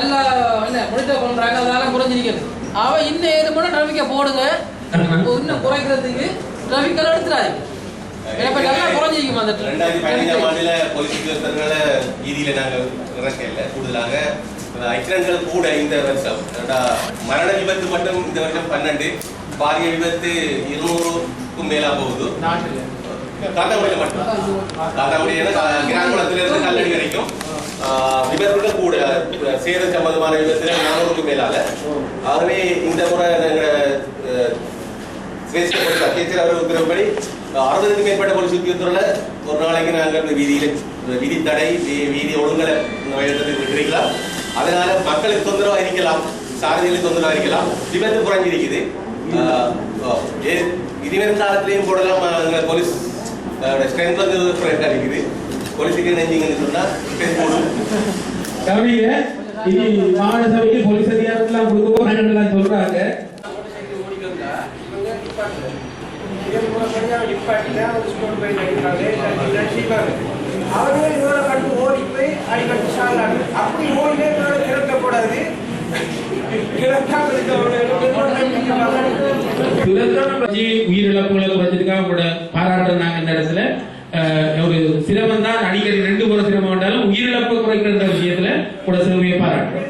நல்லா என்ன முடித்த பண்றாங்க, அதெல்லாம் குறைஞ்சிருக்கிறது. அவ இன்னும் ஏது பண்ண டிராஃபிக்கை போடுங்க, இன்னும் குறைக்கிறதுக்கு டிராஃபிக் எடுத்துறாங்க. நல்லா குறைஞ்சிருக்குமா அந்த 2015ஆம் ஆண்டுல போலீஸ் உத்தியோகஸ்தர்களை வீதியில நாங்கள் இறக்கல. கூடுதலாக ஆக்சிடென்ட்கள் கூட இந்த வருஷம் மரண விபத்து மட்டும் இந்த வருஷம் 12, பாரிய விபத்து 200க்கும் மேலா போகுது. காத்தாங்குடியில மட்டும், காத்தாங்குடியில கிராமத்திலிருந்து கல்லடி வரைக்கும் விபத்துகள் கூட, சேதம் சம்பந்தமான விபத்துல 400க்கும் மேலால. ஆகவே இந்த முறை சிரேஷ்ட போலீஸ் அத்தியட்சர் அவர் உத்தரவுப்படி 60க்கும் மேற்பட்ட போலீஸ் உத்தியோகத்தோட ஒரு நாளைக்கு நாங்கள் விதி தடை, வீதி ஒழுங்கலை விட்டுருக்கலாம். அதனால மக்களுக்கு தொந்தரவா இருக்கலாம், சாரதிகளுக்கு தொந்தரவா இருக்கலாம். விபத்து குறைஞ்சிருக்குது. இனிவரும் காலத்திலையும் போடலாம். போலீஸ் ஸ்ட்ரென்த் வந்து குறைந்தா இருக்குது. போலீஸுக்கு நெஞ்சிங்கன்னு சொன்னா ஸ்ட்ரென்த் போடும். இனி மாநில சபைக்கு போலீஸ் அதிகாரத்தெல்லாம் கொடுக்க போறாங்கன்னு சொல்றாங்க. அவர்கள் இவரை கண்டு ஓடி போய் அடிக்கடி சாலாங்க. அப்படி ஓடினே திறக்கப்படாது. உயிரிழப்புகளை குறைச்சிருக்காங்க கூட பாராட்டுறாங்க. இந்த இடத்துல ஒரு சிரமம் தான், அடிக்கடி 2 முறை சிரமம் வந்தாலும் உயிரிழப்பு குறைக்கிற விஷயத்துல கூட சிறுமையை பாராட்டுறோம்.